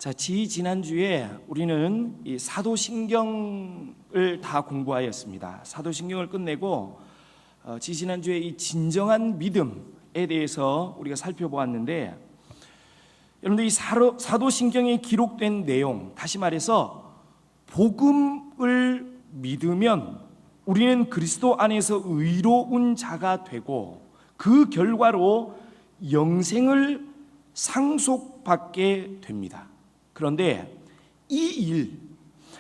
자, 지난주에 우리는 이 사도신경을 다 공부하였습니다. 사도신경을 끝내고 지난주에 이 진정한 믿음에 대해서 우리가 살펴보았는데, 여러분들 이 사도신경에 기록된 내용, 다시 말해서 복음을 믿으면 우리는 그리스도 안에서 의로운 자가 되고 그 결과로 영생을 상속받게 됩니다. 그런데 이 일,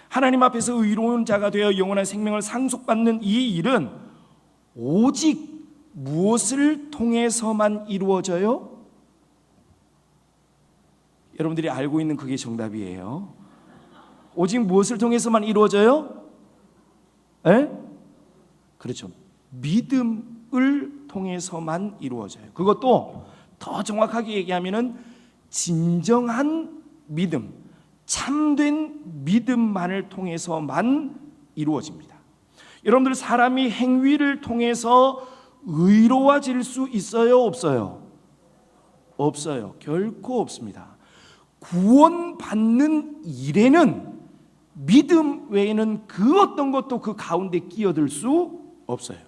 하나님 앞에서 의로운 자가 되어 영원한 생명을 상속받는 이 일은 오직 무엇을 통해서만 이루어져요? 여러분들이 알고 있는 그게 정답이에요. 오직 무엇을 통해서만 이루어져요? 에? 그렇죠. 믿음을 통해서만 이루어져요. 그것도 더 정확하게 얘기하면은 진정한 믿음, 참된 믿음만을 통해서만 이루어집니다. 여러분들, 사람이 행위를 통해서 의로워질 수 있어요, 없어요? 없어요. 결코 없습니다. 구원받는 일에는 믿음 외에는 그 어떤 것도 그 가운데 끼어들 수 없어요.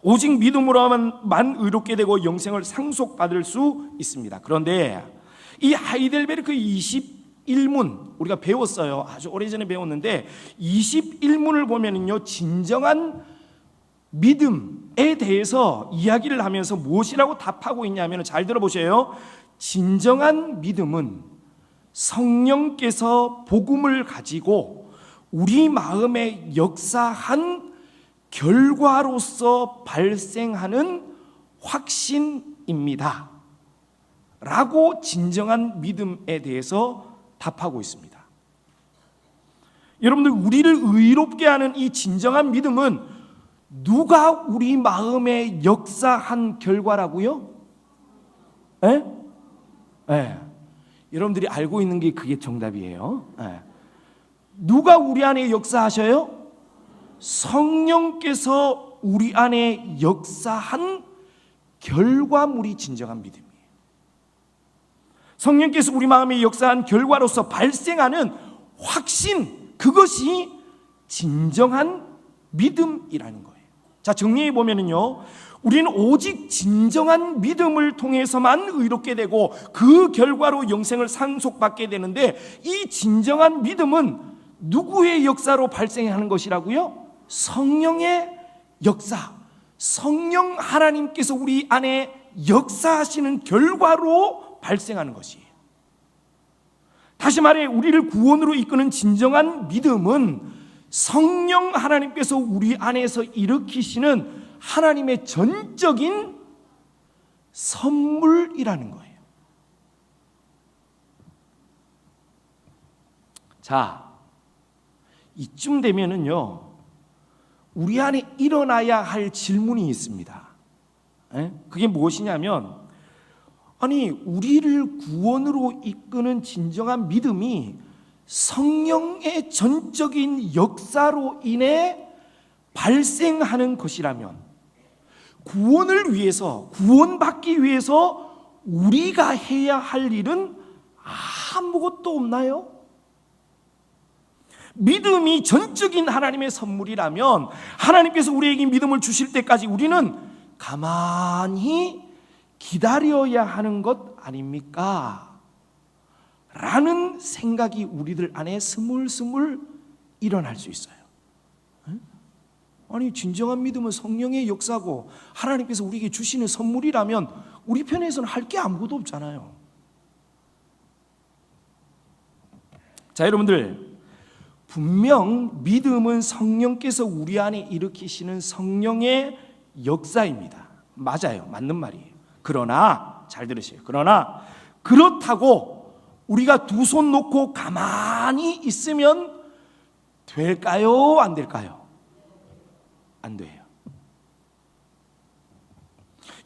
오직 믿음으로만 의롭게 되고 영생을 상속받을 수 있습니다. 그런데 이 하이델베르크 21문 우리가 배웠어요. 아주 오래전에 배웠는데 21문을 보면은요, 진정한 믿음에 대해서 이야기를 하면서 무엇이라고 답하고 있냐면, 잘 들어보세요. 진정한 믿음은 성령께서 복음을 가지고 우리 마음에 역사한 결과로서 발생하는 확신입니다 라고 진정한 믿음에 대해서 답하고 있습니다. 여러분들, 우리를 의롭게 하는 이 진정한 믿음은 누가 우리 마음에 역사한 결과라고요? 에? 예. 여러분들이 알고 있는 게 그게 정답이에요. 예. 누가 우리 안에 역사하셔요? 성령께서 우리 안에 역사한 결과물이 진정한 믿음이에요. 성령께서 우리 마음에 역사한 결과로서 발생하는 확신, 그것이 진정한 믿음이라는 거예요. 자, 정리해 보면은요, 우리는 오직 진정한 믿음을 통해서만 의롭게 되고 그 결과로 영생을 상속받게 되는데, 이 진정한 믿음은 누구의 역사로 발생하는 것이라고요? 성령의 역사, 성령 하나님께서 우리 안에 역사하시는 결과로 발생하는 것이에요. 다시 말해, 우리를 구원으로 이끄는 진정한 믿음은 성령 하나님께서 우리 안에서 일으키시는 하나님의 전적인 선물이라는 거예요. 자, 이쯤 되면은요, 우리 안에 일어나야 할 질문이 있습니다. 그게 무엇이냐면, 아니, 우리를 구원으로 이끄는 진정한 믿음이 성령의 전적인 역사로 인해 발생하는 것이라면, 구원을 위해서, 구원받기 위해서 우리가 해야 할 일은 아무것도 없나요? 믿음이 전적인 하나님의 선물이라면 하나님께서 우리에게 믿음을 주실 때까지 우리는 가만히 기다려야 하는 것 아닙니까? 라는 생각이 우리들 안에 스물스물 일어날 수 있어요. 아니, 진정한 믿음은 성령의 역사고 하나님께서 우리에게 주시는 선물이라면 우리 편에서는 할 게 아무것도 없잖아요. 자, 여러분들, 분명 믿음은 성령께서 우리 안에 일으키시는 성령의 역사입니다. 맞아요. 맞는 말이에요. 그러나, 잘 들으세요. 그러나 그렇다고 우리가 두 손 놓고 가만히 있으면 될까요? 안 될까요? 안 돼요.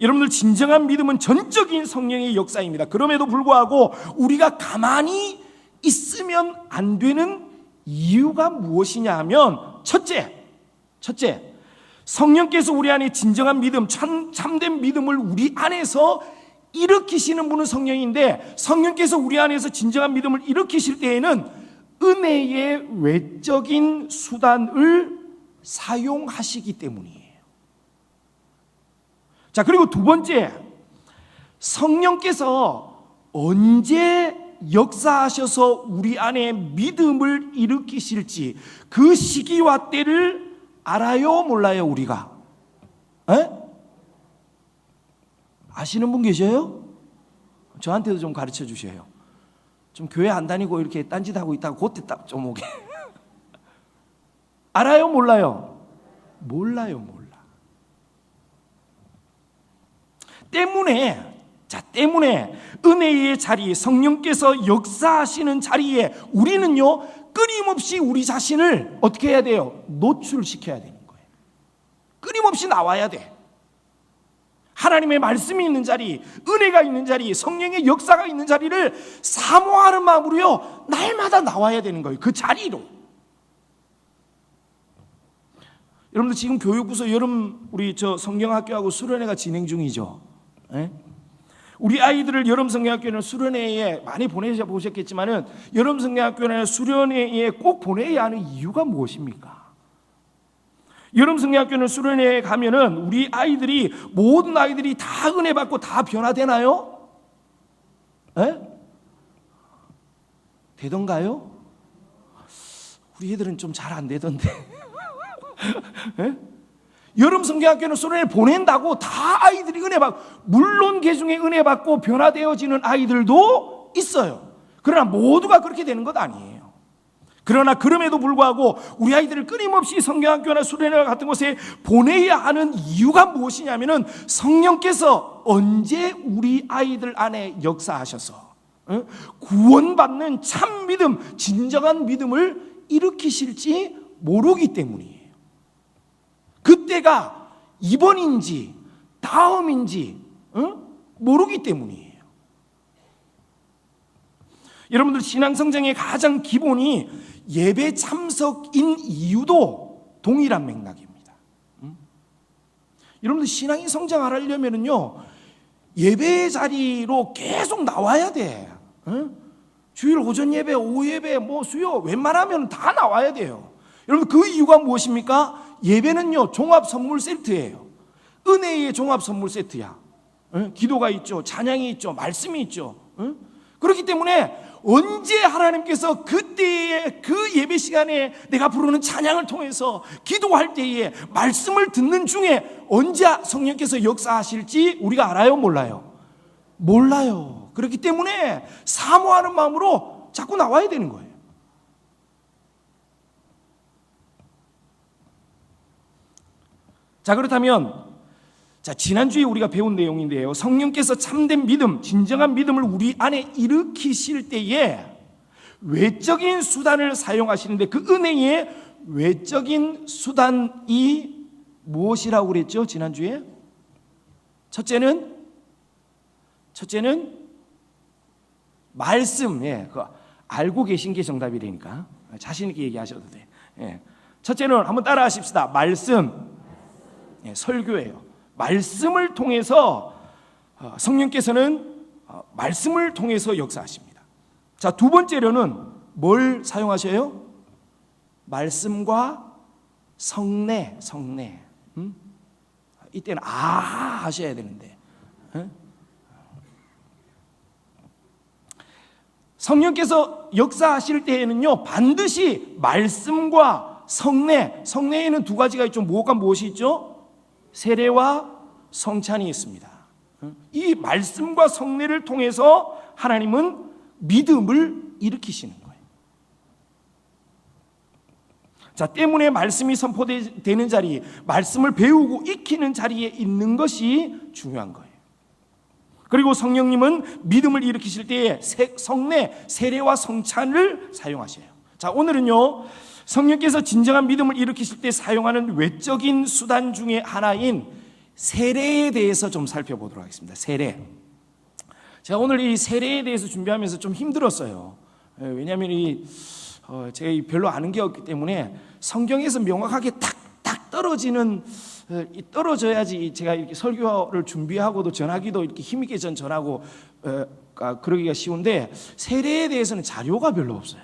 여러분들, 진정한 믿음은 전적인 성령의 역사입니다. 그럼에도 불구하고 우리가 가만히 있으면 안 되는 이유가 무엇이냐 하면, 첫째, 성령께서 우리 안에 진정한 믿음, 참된 믿음을 우리 안에서 일으키시는 분은 성령인데, 성령께서 우리 안에서 진정한 믿음을 일으키실 때에는 은혜의 외적인 수단을 사용하시기 때문이에요. 자, 그리고 두 번째, 성령께서 언제 역사하셔서 우리 안에 믿음을 일으키실지 그 시기와 때를 알아요, 몰라요, 우리가? 에? 아시는 분 계셔요? 저한테도 좀 가르쳐 주셔요. 좀 교회 안 다니고 이렇게 딴짓하고 있다가 그때 딱 좀 오게. 알아요, 몰라요? 몰라요, 몰라. 때문에 은혜의 자리, 성령께서 역사하시는 자리에 우리는요, 끊임없이 우리 자신을 어떻게 해야 돼요? 노출시켜야 되는 거예요. 끊임없이 나와야 돼. 하나님의 말씀이 있는 자리, 은혜가 있는 자리, 성령의 역사가 있는 자리를 사모하는 마음으로요, 날마다 나와야 되는 거예요. 그 자리로. 여러분들 지금 교육부서 여름 우리 성경학교하고 수련회가 진행 중이죠. 에? 우리 아이들을 여름 성경학교는 수련회에 많이 보내보셨겠지만은 여름 성경학교는 수련회에 꼭 보내야 하는 이유가 무엇입니까? 여름 성경학교는 수련회에 가면은 우리 아이들이, 모든 아이들이 다 은혜 받고 다 변화되나요? 에? 되던가요? 우리 애들은 좀 잘 안 되던데. 에? 여름 성경학교는 수련회 보낸다고 다 아이들이 은혜 받고, 물론 그 중에 은혜 받고 변화되어지는 아이들도 있어요. 그러나 모두가 그렇게 되는 것 아니에요. 그러나 그럼에도 불구하고 우리 아이들을 끊임없이 성경학교나 수련회 같은 곳에 보내야 하는 이유가 무엇이냐면은 성령께서 언제 우리 아이들 안에 역사하셔서 구원받는 참 믿음, 진정한 믿음을 일으키실지 모르기 때문이에요. 그때가 이번인지 다음인지 모르기 때문이에요. 여러분들 신앙성장의 가장 기본이 예배 참석인 이유도 동일한 맥락입니다. 여러분들 신앙이 성장하려면요, 예배 자리로 계속 나와야 돼. 주일 오전 예배, 오후 예배, 수요 웬만하면 다 나와야 돼요. 여러분 그 이유가 무엇입니까? 예배는요, 종합 선물 세트예요. 은혜의 종합 선물 세트야. 기도가 있죠, 찬양이 있죠, 말씀이 있죠. 그렇기 때문에 언제 하나님께서 그때의 그 예배 시간에 내가 부르는 찬양을 통해서 기도할 때에 말씀을 듣는 중에 언제 성령께서 역사하실지 우리가 알아요, 몰라요? 몰라요. 그렇기 때문에 사모하는 마음으로 자꾸 나와야 되는 거예요. 자, 그렇다면 지난주에 우리가 배운 내용인데요, 성령께서 참된 믿음, 진정한 믿음을 우리 안에 일으키실 때에 외적인 수단을 사용하시는데, 그 은혜의 외적인 수단이 무엇이라고 그랬죠, 지난주에? 첫째는 말씀. 알고 계신 게 정답이라니까 자신 있게 얘기하셔도 돼. 첫째는 한번 따라 하십시다. 말씀. 설교예요. 말씀을 통해서 성령께서는 말씀을 통해서 역사하십니다. 자, 두 번째로는 뭘 사용하셔요? 말씀과 성례. 이때는 하셔야 되는데. 성령께서 역사하실 때에는요, 반드시 말씀과 성례에는 두 가지가 있죠. 무엇과 무엇이 있죠? 세례와 성찬이 있습니다. 이 말씀과 성례를 통해서 하나님은 믿음을 일으키시는 거예요. 자, 때문에 말씀이 선포되는 자리, 말씀을 배우고 익히는 자리에 있는 것이 중요한 거예요. 그리고 성령님은 믿음을 일으키실 때에 성례, 세례와 성찬을 사용하셔요. 자, 오늘은요, 성령께서 진정한 믿음을 일으키실 때 사용하는 외적인 수단 중에 하나인 세례에 대해서 좀 살펴보도록 하겠습니다. 세례. 제가 오늘 이 세례에 대해서 준비하면서 좀 힘들었어요. 왜냐하면 제가 별로 아는 게 없기 때문에 성경에서 명확하게 탁탁 떨어지는 떨어져야지 제가 이렇게 설교를 준비하고도 전하기도 이렇게 힘있게 전하고 그러기가 쉬운데 세례에 대해서는 자료가 별로 없어요.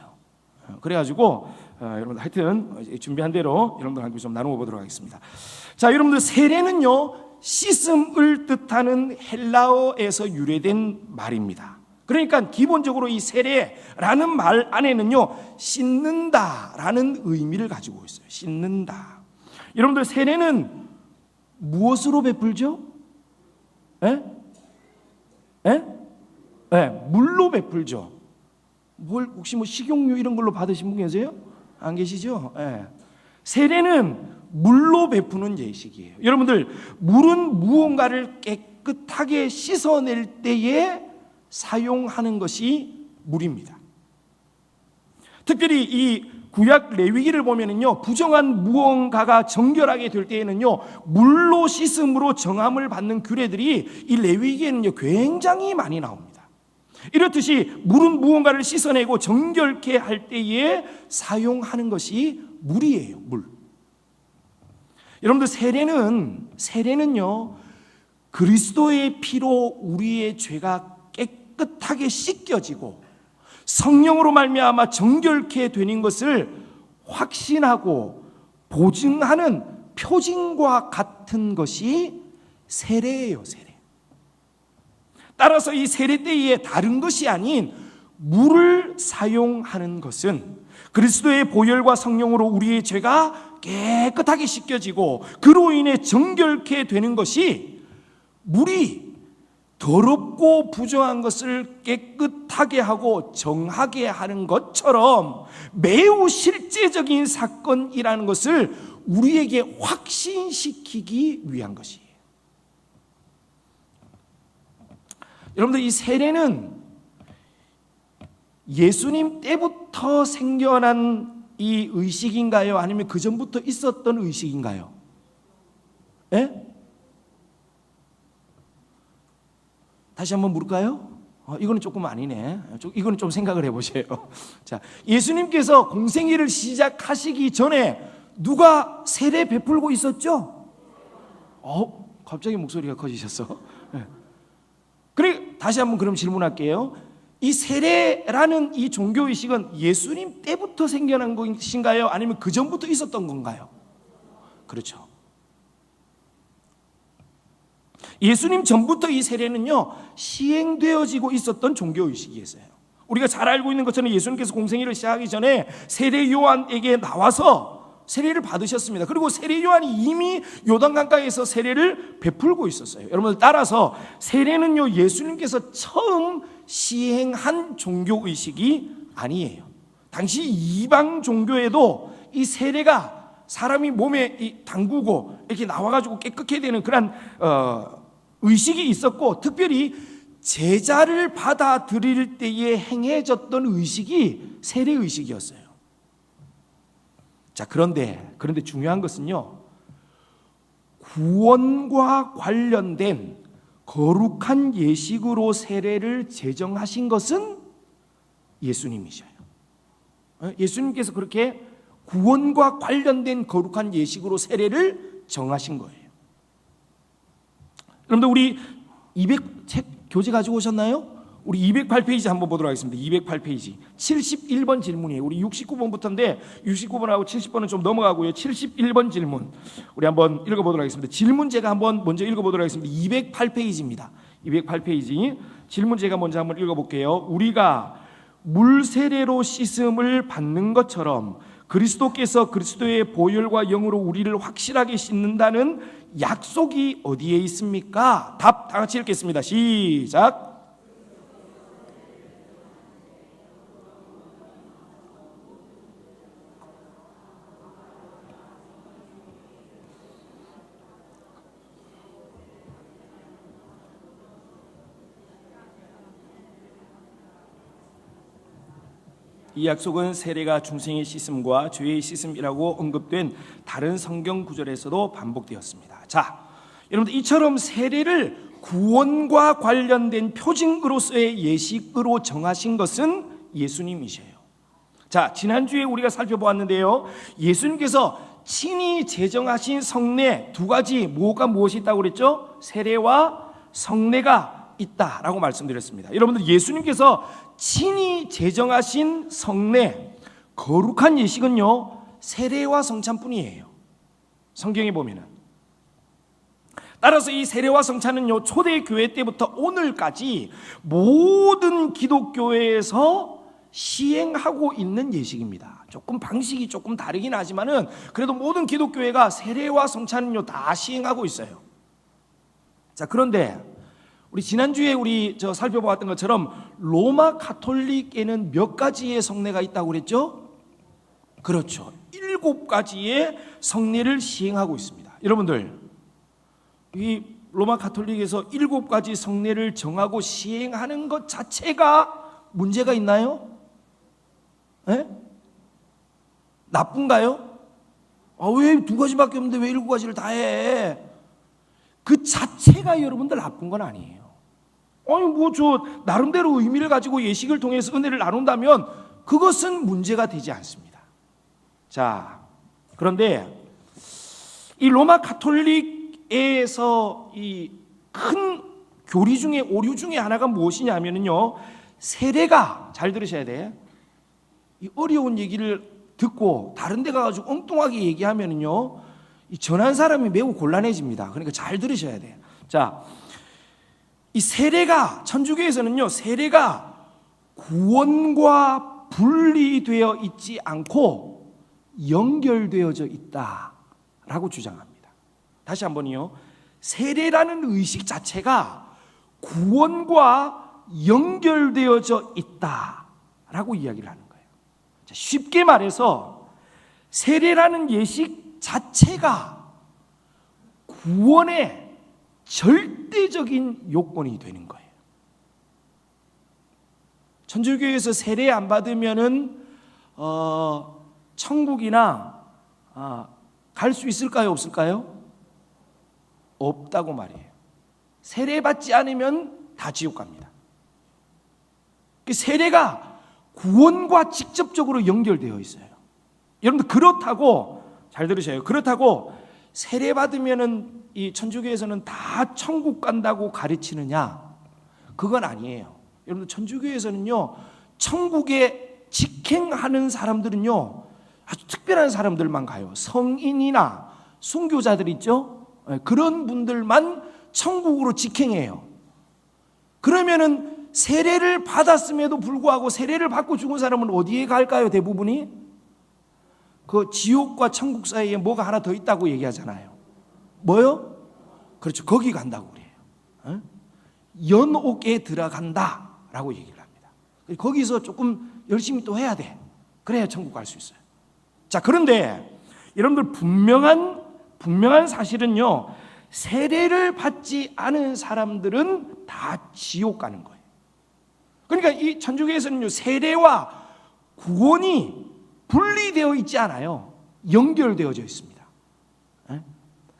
그래가지고 여러분들 하여튼 준비한 대로 여러분들 함께 좀 나누어 보도록 하겠습니다. 자, 여러분들 세례는요 씻음을 뜻하는 헬라어에서 유래된 말입니다. 그러니까 기본적으로 이 세례라는 말 안에는요 씻는다라는 의미를 가지고 있어요. 씻는다. 여러분들 세례는 무엇으로 베풀죠? 물로 베풀죠. 혹시 식용유 이런 걸로 받으신 분 계세요? 안 계시죠? 세례는 물로 베푸는 예식이에요. 여러분들 물은 무언가를 깨끗하게 씻어낼 때에 사용하는 것이 물입니다. 특별히 이 구약 레위기를 보면은요 부정한 무언가가 정결하게 될 때에는요 물로 씻음으로 정함을 받는 규례들이 이 레위기에는요 굉장히 많이 나옵니다. 이렇듯이 물은 무언가를 씻어내고 정결케 할 때에 사용하는 것이 물이에요. 물. 여러분들 세례는요 그리스도의 피로 우리의 죄가 깨끗하게 씻겨지고 성령으로 말미암아 정결케 되는 것을 확신하고 보증하는 표징과 같은 것이 세례예요. 세례. 따라서 이 세례 때에 다른 것이 아닌 물을 사용하는 것은 그리스도의 보혈과 성령으로 우리의 죄가 깨끗하게 씻겨지고 그로 인해 정결케 되는 것이 물이 더럽고 부정한 것을 깨끗하게 하고 정하게 하는 것처럼 매우 실제적인 사건이라는 것을 우리에게 확신시키기 위한 것이에요. 여러분들 이 세례는 예수님 때부터 생겨난 이 의식인가요? 아니면 그 전부터 있었던 의식인가요? 다시 한번 물을까요? 이거는 조금 아니네. 이거는 좀 생각을 해보세요. 자, 예수님께서 공생애를 시작하시기 전에 누가 세례 베풀고 있었죠? 갑자기 목소리가 커지셨어. 그래, 다시 한번 그럼 질문할게요. 이 세례라는 이 종교의식은 예수님 때부터 생겨난 것인가요? 아니면 그 전부터 있었던 건가요? 그렇죠. 예수님 전부터 이 세례는요 시행되어지고 있었던 종교의식이었어요. 우리가 잘 알고 있는 것처럼 예수님께서 공생애를 시작하기 전에 세례 요한에게 나와서 세례를 받으셨습니다. 그리고 세례 요한이 이미 요단강가에서 세례를 베풀고 있었어요. 여러분들 따라서 세례는요 예수님께서 처음 시행한 종교의식이 아니에요. 당시 이방 종교에도 이 세례가 사람이 몸에 담그고 이렇게 나와가지고 깨끗하게 되는 그런 의식이 있었고, 특별히 제자를 받아들일 때에 행해졌던 의식이 세례의식이었어요. 자, 그런데 중요한 것은요, 구원과 관련된 거룩한 예식으로 세례를 제정하신 것은 예수님이셔요. 예수님께서 그렇게 구원과 관련된 거룩한 예식으로 세례를 정하신 거예요. 여러분들 우리 200책 교재 가지고 오셨나요? 우리 208페이지 한번 보도록 하겠습니다. 208페이지 71번 질문이에요. 우리 69번부터인데 69번하고 70번은 좀 넘어가고요. 71번 질문 우리 한번 읽어보도록 하겠습니다. 질문 제가 한번 먼저 읽어보도록 하겠습니다. 208페이지입니다. 208페이지 질문 제가 먼저 한번 읽어볼게요. 우리가 물 세례로 씻음을 받는 것처럼 그리스도께서 그리스도의 보혈과 영으로 우리를 확실하게 씻는다는 약속이 어디에 있습니까? 답 다 같이 읽겠습니다. 시작. 이 약속은 세례가 중생의 씻음과 죄의 씻음이라고 언급된 다른 성경 구절에서도 반복되었습니다. 자, 여러분들 이처럼 세례를 구원과 관련된 표징으로서의 예식으로 정하신 것은 예수님이셔요. 자, 지난주에 우리가 살펴보았는데요, 예수님께서 친히 제정하신 성례 두 가지, 뭐가 무엇이 있다고 그랬죠? 세례와 성례가 있다라고 말씀드렸습니다. 여러분들, 예수님께서 친히 제정하신 성례, 거룩한 예식은요, 세례와 성찬뿐이에요. 성경에 보면은. 따라서 이 세례와 성찬은요, 초대교회 때부터 오늘까지 모든 기독교회에서 시행하고 있는 예식입니다. 조금 방식이 조금 다르긴 하지만은 그래도 모든 기독교회가 세례와 성찬은요 다 시행하고 있어요. 자, 그런데 우리 지난주에 살펴보았던 것처럼 로마 가톨릭에는 몇 가지의 성례가 있다고 그랬죠? 그렇죠. 7가지의 성례를 시행하고 있습니다. 여러분들, 이 로마 가톨릭에서 7가지 성례를 정하고 시행하는 것 자체가 문제가 있나요? 네? 나쁜가요? 왜 2가지밖에 없는데 왜 7가지를 다 해? 그 자체가 여러분들 나쁜 건 아니에요. 나름대로 의미를 가지고 예식을 통해서 은혜를 나눈다면 그것은 문제가 되지 않습니다. 자, 그런데 이 로마 가톨릭에서 이 큰 교리 중에, 오류 중에 하나가 무엇이냐면요, 세례가, 잘 들으셔야 돼. 이 어려운 얘기를 듣고 다른 데 가가지고 엉뚱하게 얘기하면요, 이 전한 사람이 매우 곤란해집니다. 그러니까 잘 들으셔야 돼요. 자, 이 세례가, 천주교에서는요, 세례가 구원과 분리되어 있지 않고 연결되어져 있다라고 주장합니다. 다시 한번요, 세례라는 의식 자체가 구원과 연결되어져 있다라고 이야기를 하는 거예요. 자, 쉽게 말해서 세례라는 예식 자체가 구원의 절대적인 요건이 되는 거예요. 천주교에서 세례 안 받으면은 천국이나 갈 수 있을까요, 없을까요? 없다고 말이에요. 세례 받지 않으면 다 지옥 갑니다. 세례가 구원과 직접적으로 연결되어 있어요. 여러분들, 그렇다고, 잘 들으셔요. 그렇다고 세례 받으면은 이 천주교에서는 다 천국 간다고 가르치느냐? 그건 아니에요. 여러분들, 천주교에서는요, 천국에 직행하는 사람들은요, 아주 특별한 사람들만 가요. 성인이나 순교자들 있죠? 그런 분들만 천국으로 직행해요. 그러면은 세례를 받았음에도 불구하고 세례를 받고 죽은 사람은 어디에 갈까요? 대부분이 그 지옥과 천국 사이에 뭐가 하나 더 있다고 얘기하잖아요. 뭐요? 그렇죠. 거기 간다고 그래요. 연옥에 들어간다라고 얘기를 합니다. 거기서 조금 열심히 또 해야 돼. 그래야 천국 갈 수 있어요. 자, 그런데 여러분들, 분명한 사실은요, 세례를 받지 않은 사람들은 다 지옥 가는 거예요. 그러니까 이 천주교에서는요, 세례와 구원이 분리되어 있지 않아요. 연결되어져 있습니다.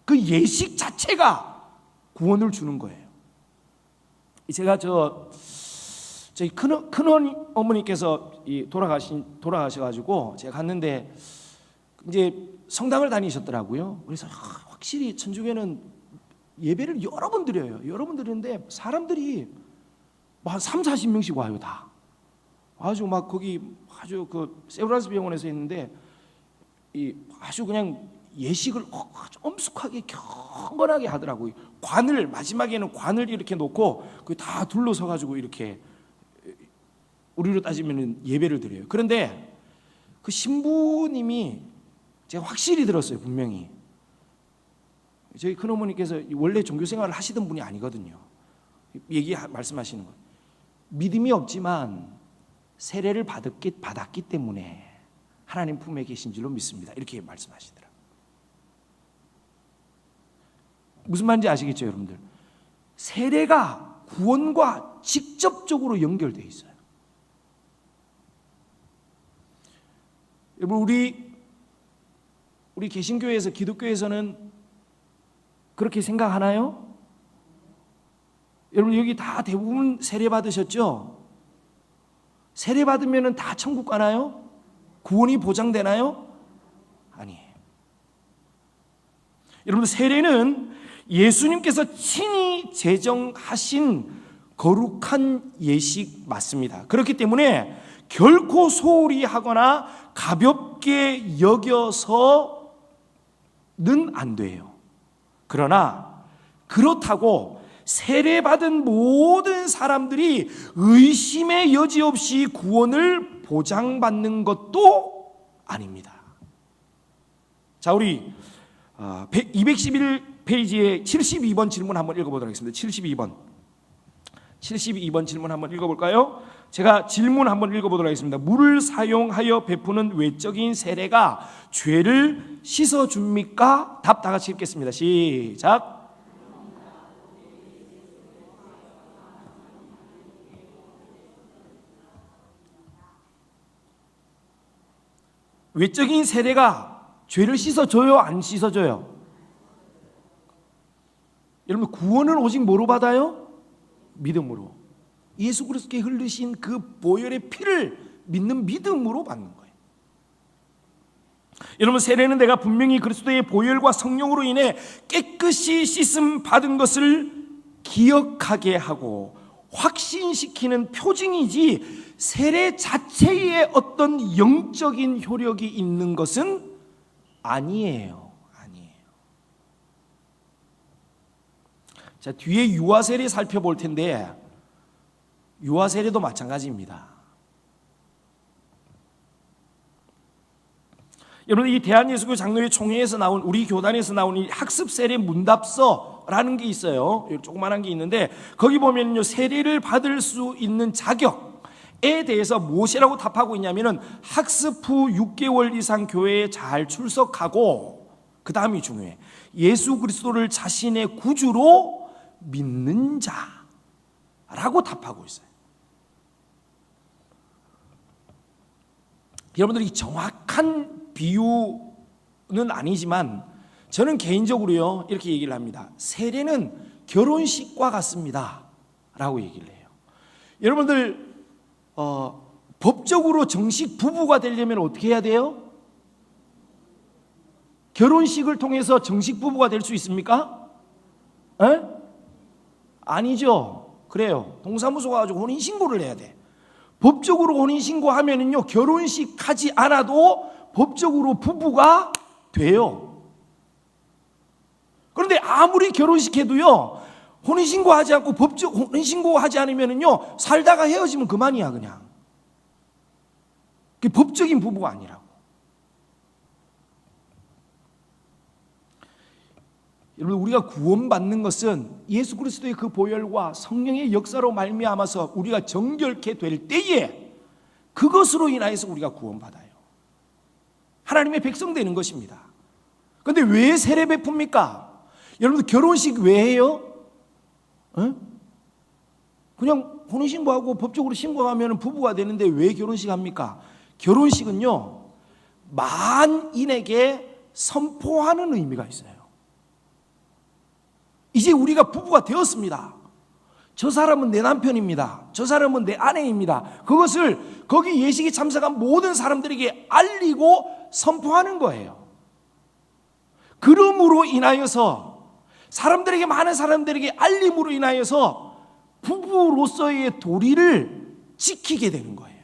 그 예식 자체가 구원을 주는 거예요. 제가 저희 큰 어머니께서 돌아가셔가지고 제가 갔는데 이제 성당을 다니셨더라고요. 그래서 확실히 천주교는 예배를 여러 번 드려요. 여러 번 드리는데 사람들이 막 30-40명씩 와요, 다. 아주 막 거기 아주 그 세브란스 병원에서 했는데 아주 그냥 예식을 아주 엄숙하게 경건하게 하더라고요. 마지막에는 관을 이렇게 놓고 다 둘러서 가지고 이렇게 우리로 따지면 예배를 드려요. 그런데 그 신부님이 제가 확실히 들었어요, 분명히. 저희 큰어머니께서 원래 종교생활을 하시던 분이 아니거든요. 말씀하시는 거. 믿음이 없지만 세례를 받았기 때문에 하나님 품에 계신 줄로 믿습니다. 이렇게 말씀하시더라고요. 무슨 말인지 아시겠죠, 여러분들? 세례가 구원과 직접적으로 연결되어 있어요. 여러분, 우리 개신교회에서, 기독교에서는 그렇게 생각하나요? 여러분, 여기 다 대부분 세례 받으셨죠? 세례 받으면 다 천국 가나요? 구원이 보장되나요? 아니에요. 여러분, 세례는 예수님께서 친히 제정하신 거룩한 예식 맞습니다. 그렇기 때문에 결코 소홀히 하거나 가볍게 여겨서는 안 돼요. 그러나 그렇다고 세례받은 모든 사람들이 의심의 여지 없이 구원을 보장받는 것도 아닙니다. 자, 우리 211페이지에 72번 질문 한번 읽어보도록 하겠습니다. 72번 질문 한번 읽어볼까요? 제가 질문 한번 읽어보도록 하겠습니다. 물을 사용하여 베푸는 외적인 세례가 죄를 씻어줍니까? 답 다 같이 읽겠습니다. 시작. 외적인 세례가 죄를 씻어줘요? 안 씻어줘요? 여러분, 구원은 오직 뭐로 받아요? 믿음으로. 예수 그리스도께 흘리신 그 보혈의 피를 믿는 믿음으로 받는 거예요. 여러분, 세례는 내가 분명히 그리스도의 보혈과 성령으로 인해 깨끗이 씻음 받은 것을 기억하게 하고 확신시키는 표징이지, 세례 자체에 어떤 영적인 효력이 있는 것은 아니에요. 자, 뒤에 유아세례 살펴볼 텐데, 유아세례도 마찬가지입니다. 여러분, 이 대한예수교 장로회 총회에서 나온, 우리 교단에서 나온 이 학습세례 문답서라는 게 있어요. 조그만한 게 있는데, 거기 보면요, 세례를 받을 수 있는 자격에 대해서 무엇이라고 답하고 있냐면은, 학습 후 6개월 이상 교회에 잘 출석하고, 그 다음이 중요해. 예수 그리스도를 자신의 구주로 믿는 자라고 답하고 있어요. 여러분들이 정확한 비유는 아니지만 저는 개인적으로요, 이렇게 얘기를 합니다. 세례는 결혼식과 같습니다 라고 얘기를 해요. 여러분들 법적으로 정식 부부가 되려면 어떻게 해야 돼요? 결혼식을 통해서 정식 부부가 될 수 있습니까? 에? 아니죠. 그래요. 동사무소 가지고 혼인신고를 해야 돼. 법적으로 혼인신고하면은요, 결혼식 하지 않아도 법적으로 부부가 돼요. 그런데 아무리 결혼식 해도요, 혼인신고하지 않고 혼인신고하지 않으면은요, 살다가 헤어지면 그만이야, 그냥. 그게 법적인 부부가 아니라고. 여러분, 우리가 구원받는 것은 예수 그리스도의 그 보혈과 성령의 역사로 말미암아서 우리가 정결케 될 때에 그것으로 인하여서 우리가 구원받아요. 하나님의 백성 되는 것입니다. 그런데 왜 세례 베풉니까? 여러분들 결혼식 왜 해요? 그냥 혼인신고하고 법적으로 신고하면 부부가 되는데 왜 결혼식 합니까? 결혼식은요, 만인에게 선포하는 의미가 있어요. 이제 우리가 부부가 되었습니다. 저 사람은 내 남편입니다. 저 사람은 내 아내입니다. 그것을 거기 예식에 참석한 모든 사람들에게 알리고 선포하는 거예요. 그럼으로 인하여서 사람들에게, 많은 사람들에게 알림으로 인하여서 부부로서의 도리를 지키게 되는 거예요.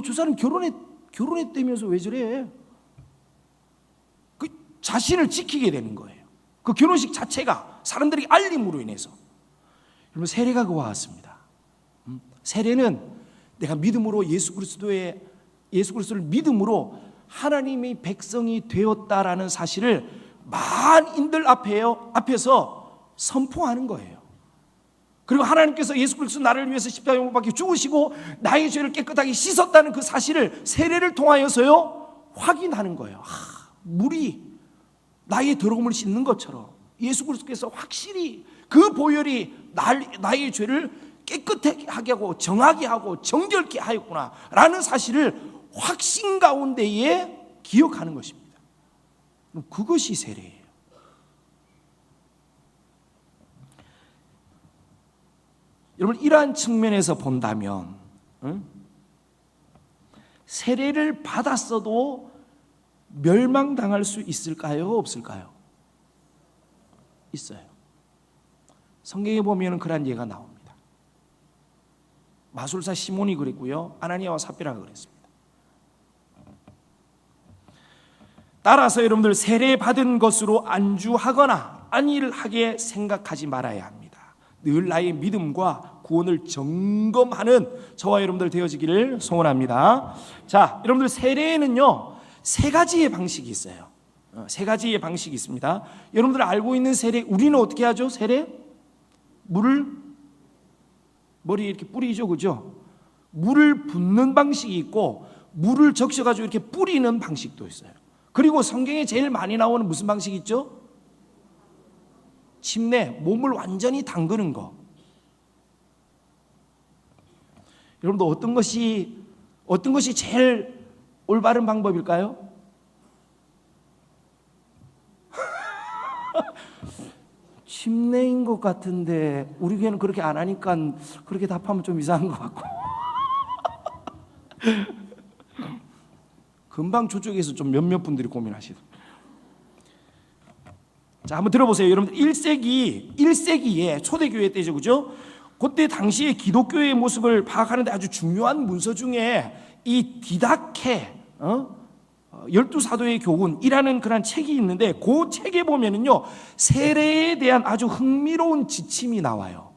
저 사람 결혼했다면서 왜 저래? 그 자신을 지키게 되는 거예요. 그 결혼식 자체가 사람들에게 알림으로 인해서. 여러분, 세례가 그와 같습니다. 세례는 내가 믿음으로 예수 그리스도를 믿음으로 하나님의 백성이 되었다라는 사실을 만인들 앞에서 선포하는 거예요. 그리고 하나님께서 예수 그리스도 나를 위해서 십자가에 못 박혀 죽으시고 나의 죄를 깨끗하게 씻었다는 그 사실을 세례를 통하여서요, 확인하는 거예요. 물이 나의 더러움을 씻는 것처럼 예수 그리스도께서 확실히 그 보혈이 나의 죄를 깨끗하게 하고 정하게 하고 정결케 하였구나 라는 사실을 확신 가운데에 기억하는 것입니다. 그것이 세례예요. 여러분, 이러한 측면에서 본다면 세례를 받았어도 멸망당할 수 있을까요? 없을까요? 있어요. 성경에 보면 그런 예가 나옵니다. 마술사 시몬이 그랬고요, 아나니아와 삽비라가 그랬습니다. 따라서 여러분들 세례받은 것으로 안주하거나 안일하게 생각하지 말아야 합니다. 늘 나의 믿음과 구원을 점검하는 저와 여러분들 되어지기를 소원합니다. 자, 여러분들 세례에는요 세 가지의 방식이 있어요. 세 가지의 방식이 있습니다. 여러분들 알고 있는 세례, 우리는 어떻게 하죠? 세례? 물을 머리에 이렇게 뿌리죠, 그죠? 물을 붓는 방식이 있고 물을 적셔가지고 이렇게 뿌리는 방식도 있어요. 그리고 성경에 제일 많이 나오는 무슨 방식이 있죠? 침례, 몸을 완전히 담그는 거. 여러분들 어떤 것이 제일 올바른 방법일까요? 침례인 것 같은데 우리 교회는 그렇게 안 하니까 그렇게 답하면 좀 이상한 것 같고 금방 저쪽에서 좀 몇몇 분들이 고민하시더라고요. 자, 한번 들어보세요. 여러분들 1세기에 초대교회 때죠, 그죠? 그때 당시에 기독교의 모습을 파악하는데 아주 중요한 문서 중에 이 디다케 12사도의 교훈이라는 그런 책이 있는데 그 책에 보면은요 세례에 대한 아주 흥미로운 지침이 나와요.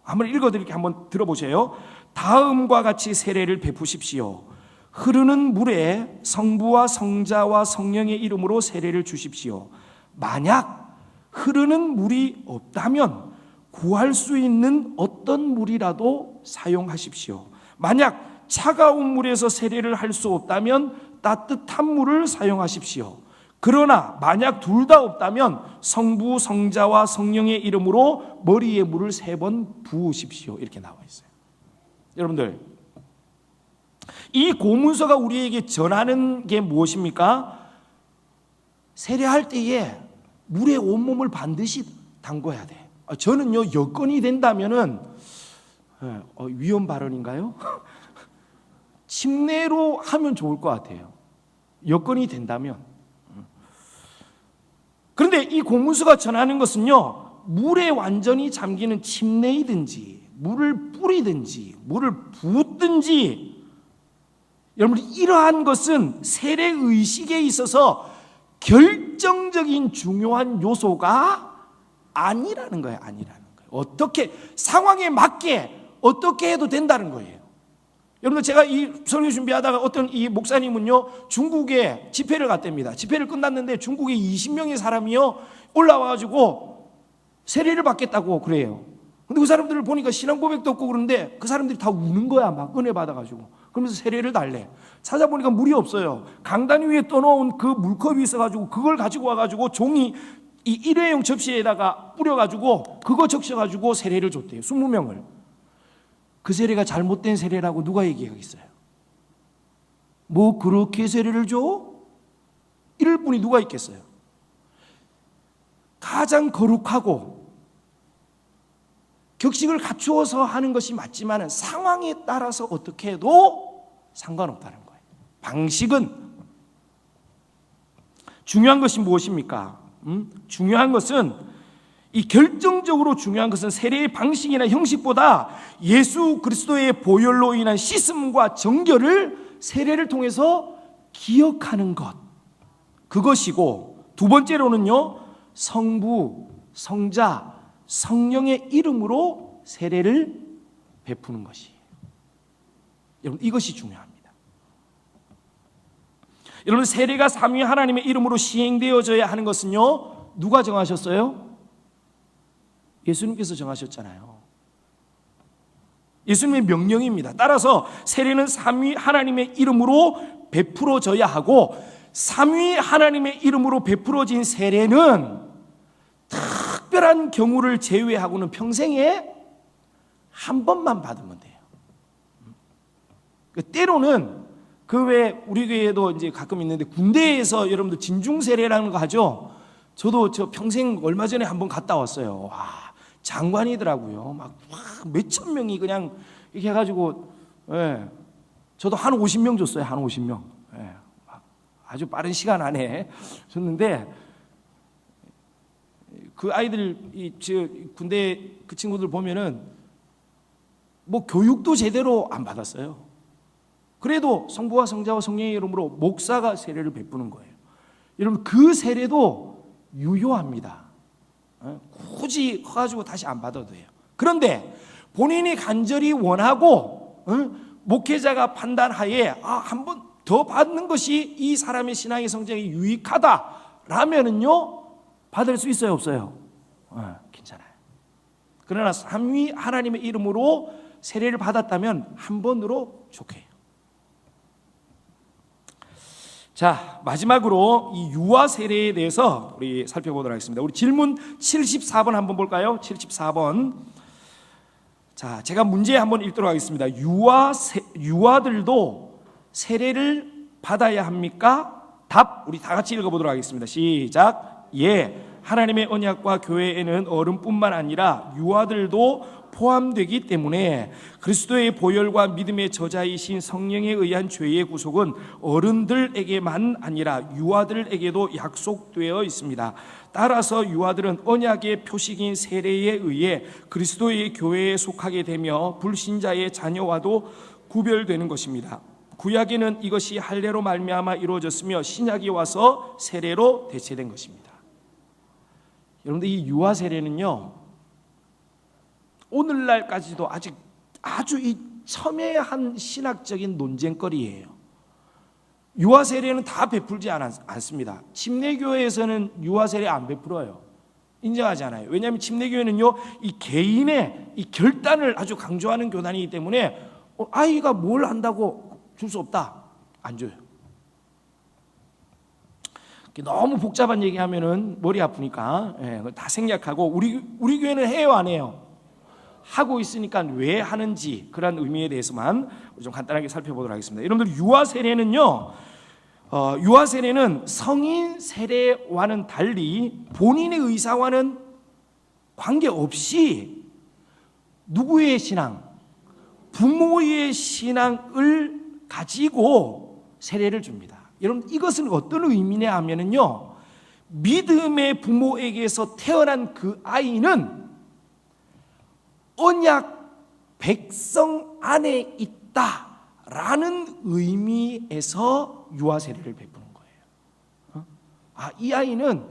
한번 읽어드릴게요. 한번 들어보세요. 다음과 같이 세례를 베푸십시오. 흐르는 물에 성부와 성자와 성령의 이름으로 세례를 주십시오. 만약 흐르는 물이 없다면 구할 수 있는 어떤 물이라도 사용하십시오. 만약 차가운 물에서 세례를 할 수 없다면 따뜻한 물을 사용하십시오. 그러나 만약 둘 다 없다면 성부, 성자와 성령의 이름으로 머리에 물을 3번 부으십시오. 이렇게 나와 있어요. 여러분들, 이 고문서가 우리에게 전하는 게 무엇입니까? 세례할 때에 물에 온몸을 반드시 담궈야 돼. 저는요 여건이 된다면은 위험 발언인가요? 침례로 하면 좋을 것 같아요. 여건이 된다면. 그런데 이 고문서가 전하는 것은요 물에 완전히 잠기는 침례이든지 물을 뿌리든지 물을 붓든지, 여러분 이러한 것은 세례 의식에 있어서 결정적인 중요한 요소가 아니라는 거예요. 어떻게 상황에 맞게 어떻게 해도 된다는 거예요. 여러분 제가 이 설교 준비하다가 어떤 이 목사님은요 중국에 집회를 갔답니다. 집회를 끝났는데 중국에 20명의 사람이요 올라와가지고 세례를 받겠다고 그래요. 근데 그 사람들을 보니까 신앙 고백도 없고 그런데 그 사람들이 다 우는 거야. 막 은혜 받아가지고. 그러면서 세례를 달래. 찾아보니까 물이 없어요. 강단 위에 떠놓은 그 물컵이 있어가지고 그걸 가지고 와가지고 종이 이 일회용 접시에다가 뿌려가지고 그거 적셔가지고 세례를 줬대요. 20명을. 그 세례가 잘못된 세례라고 누가 얘기하겠어요? 뭐 그렇게 세례를 줘? 이럴 분이 누가 있겠어요? 가장 거룩하고 격식을 갖추어서 하는 것이 맞지만 상황에 따라서 어떻게 해도 상관없다는 거예요. 방식은 중요한 것이 무엇입니까? 중요한 것은 이 결정적으로 중요한 것은 세례의 방식이나 형식보다 예수 그리스도의 보혈로 인한 씻음과 정결을 세례를 통해서 기억하는 것, 그것이고, 두 번째로는요 성부, 성자, 성령의 이름으로 세례를 베푸는 것이에요. 여러분 이것이 중요합니다. 여러분 세례가 삼위 하나님의 이름으로 시행되어져야 하는 것은요 누가 정하셨어요? 예수님께서 정하셨잖아요. 예수님의 명령입니다. 따라서 세례는 삼위 하나님의 이름으로 베풀어져야 하고, 삼위 하나님의 이름으로 베풀어진 세례는 특별한 경우를 제외하고는 평생에 한 번만 받으면 돼요. 때로는 그 외에 우리 교회에도 이제 가끔 있는데 군대에서 여러분들 진중 세례라는 거 하죠. 저도 저 평생 얼마 전에 한번 갔다 왔어요. 와, 장관이더라고요. 막 몇천 명이 그냥 이렇게 해가지고, 예, 저도 한 50명 줬어요. 한 50명. 예, 아주 빠른 시간 안에 줬는데 그 아이들 군대 그 친구들 보면은 뭐 교육도 제대로 안 받았어요. 그래도 성부와 성자와 성령의 이름으로 목사가 세례를 베푸는 거예요. 여러분 그 세례도 유효합니다. 굳이 커가지고 다시 안 받아도 돼요. 그런데 본인이 간절히 원하고 목회자가 판단하에 한 번 더 받는 것이 이 사람의 신앙의 성장에 유익하다라면은요 받을 수 있어요, 없어요? 괜찮아요. 그러나 삼위 하나님의 이름으로 세례를 받았다면 한 번으로 족해요. 자, 마지막으로 이 유아 세례에 대해서 우리 살펴보도록 하겠습니다. 우리 질문 74번 한번 볼까요? 74번. 자, 제가 문제 한번 읽도록 하겠습니다. 유아들도 세례를 받아야 합니까? 답, 우리 다 같이 읽어보도록 하겠습니다. 시작. 예, 하나님의 언약과 교회에는 어른뿐만 아니라 유아들도 포함되기 때문에 그리스도의 보혈과 믿음의 저자이신 성령에 의한 죄의 구속은 어른들에게만 아니라 유아들에게도 약속되어 있습니다. 따라서 유아들은 언약의 표식인 세례에 의해 그리스도의 교회에 속하게 되며 불신자의 자녀와도 구별되는 것입니다. 구약에는 이것이 할례로 말미암아 이루어졌으며 신약이 와서 세례로 대체된 것입니다. 여러분들 이 유아 세례는요 오늘날까지도 아직 아주 이 첨예한 신학적인 논쟁거리예요. 유아 세례는 다 베풀지 않습니다. 침례교회에서는 유아 세례 안 베풀어요. 인정하지 않아요. 왜냐하면 침례교회는요 이 개인의 이 결단을 아주 강조하는 교단이기 때문에 아이가 뭘 한다고 줄 수 없다. 안 줘요. 너무 복잡한 얘기하면은 머리 아프니까 다 생략하고 우리 교회는 해요, 안 해요? 하고 있으니까 왜 하는지 그런 의미에 대해서만 좀 간단하게 살펴보도록 하겠습니다. 여러분들 유아 세례는요, 유아 세례는 성인 세례와는 달리 본인의 의사와는 관계없이 누구의 신앙, 부모의 신앙을 가지고 세례를 줍니다. 여러분 이것은 어떤 의미냐 하면은요, 믿음의 부모에게서 태어난 그 아이는 언약 백성 안에 있다라는 의미에서 유아 세례를 베푸는 거예요. 이 아이는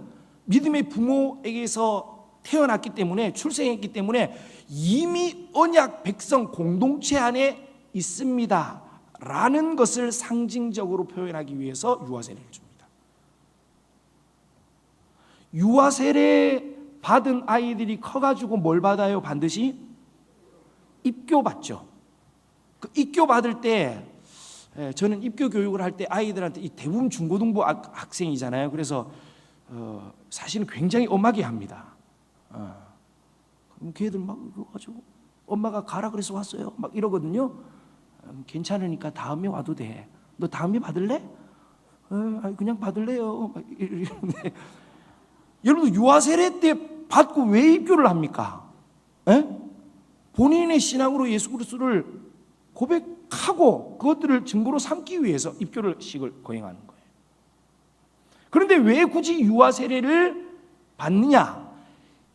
믿음의 부모에게서 태어났기 때문에, 출생했기 때문에 이미 언약 백성 공동체 안에 있습니다 라는 것을 상징적으로 표현하기 위해서 유아 세례를 줍니다. 유아 세례 받은 아이들이 커가지고 뭘 받아요? 반드시 입교 받죠. 그 입교 받을 때 저는 입교 교육을 할 때 아이들한테 대부분 중고등부 학생이잖아요. 그래서 사실은 굉장히 엄하게 합니다. 그럼 걔들 막 가지고 엄마가 가라 그래서 왔어요. 막 이러거든요. 괜찮으니까 다음에 와도 돼. 너 다음에 받을래? 그냥 받을래요. 막 이러는데 여러분 유아 세례 때 받고 왜 입교를 합니까? 본인의 신앙으로 예수 그리스도를 고백하고 그것들을 증거로 삼기 위해서 입교식을 거행하는 거예요. 그런데 왜 굳이 유아 세례를 받느냐?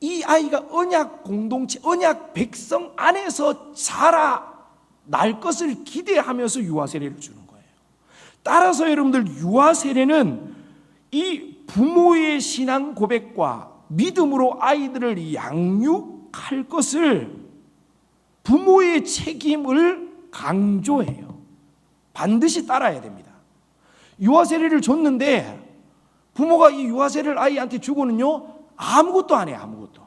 이 아이가 언약 공동체, 언약 백성 안에서 자라날 것을 기대하면서 유아 세례를 주는 거예요. 따라서 여러분들 유아 세례는 이 부모의 신앙 고백과 믿음으로 아이들을 양육할 것을, 부모의 책임을 강조해요. 반드시 따라야 됩니다. 유아 세례를 줬는데 부모가 이 유아 세례를 아이한테 주고는요 아무것도 안 해요. 아무것도.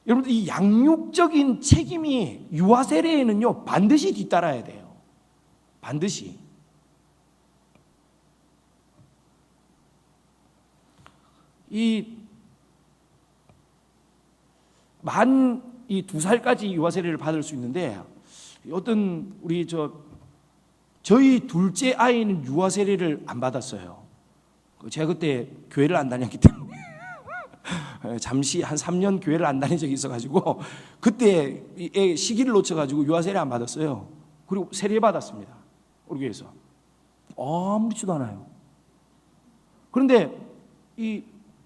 여러분들 이 양육적인 책임이 유아 세례에는요 반드시 뒤따라야 돼요. 반드시. 만 2살까지 유아 세례를 받을 수 있는데 어떤 저희 둘째 아이는 유아 세례를 안 받았어요. 제가 그때 교회를 안 다녔기 때문에 잠시 한 3년 교회를 안 다닌 적이 있어가지고 그때 시기를 놓쳐가지고 유아 세례 안 받았어요. 그리고 세례 받았습니다. 우리 교회에서 아무렇지도 않아요. 그런데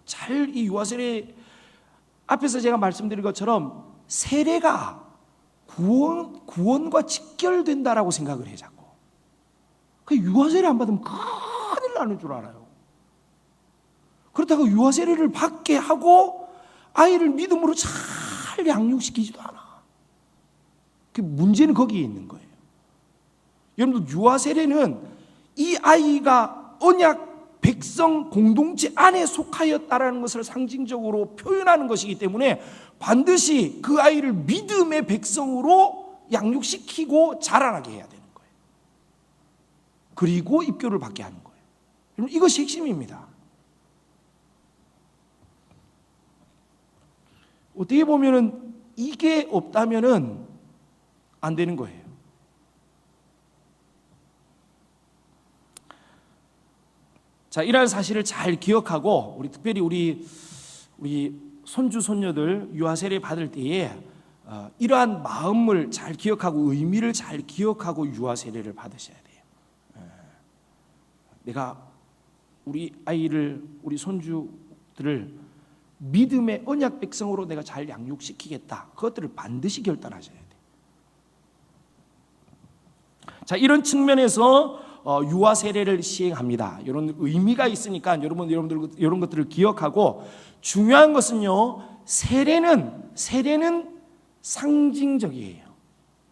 잘 이 유아 세례 앞에서 제가 말씀드린 것처럼 세례가 구원과 직결된다라고 생각을 해 자꾸. 그 유아세례 안 받으면 큰일 나는 줄 알아요. 그렇다고 유아세례를 받게 하고 아이를 믿음으로 잘 양육시키지도 않아. 그 문제는 거기에 있는 거예요. 여러분들 유아세례는 이 아이가 언약 백성 공동체 안에 속하였다라는 것을 상징적으로 표현하는 것이기 때문에 반드시 그 아이를 믿음의 백성으로 양육시키고 자라나게 해야 되는 거예요. 그리고 입교를 받게 하는 거예요. 여러분 이것이 핵심입니다. 어떻게 보면은 이게 없다면은 안 되는 거예요. 자, 이러한 사실을 잘 기억하고 특별히 우리 손주 손녀들 유아세례 받을 때에 이러한 마음을 잘 기억하고 의미를 잘 기억하고 유아세례를 받으셔야 돼요. 내가 우리 아이를 우리 손주들을 믿음의 언약 백성으로 내가 잘 양육시키겠다. 그것들을 반드시 결단하셔야 돼요. 자, 이런 측면에서 유아 세례를 시행합니다. 이런 의미가 있으니까 여러분들 이런 것들을 기억하고, 중요한 것은요, 세례는 상징적이에요.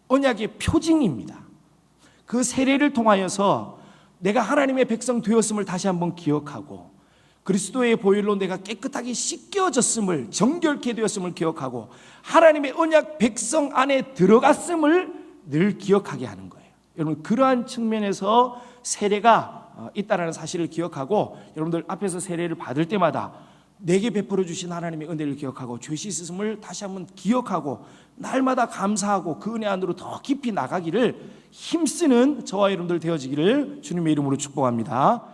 언약의 표징입니다. 그 세례를 통하여서 내가 하나님의 백성 되었음을 다시 한번 기억하고, 그리스도의 보혈로 내가 깨끗하게 씻겨졌음을, 정결케 되었음을 기억하고, 하나님의 언약 백성 안에 들어갔음을 늘 기억하게 하는 거예요. 여러분 그러한 측면에서 세례가 있다라는 사실을 기억하고, 여러분들 앞에서 세례를 받을 때마다 내게 베풀어 주신 하나님의 은혜를 기억하고 죄 씻으심을 다시 한번 기억하고 날마다 감사하고 그 은혜 안으로 더 깊이 나가기를 힘쓰는 저와 여러분들 되어지기를 주님의 이름으로 축복합니다.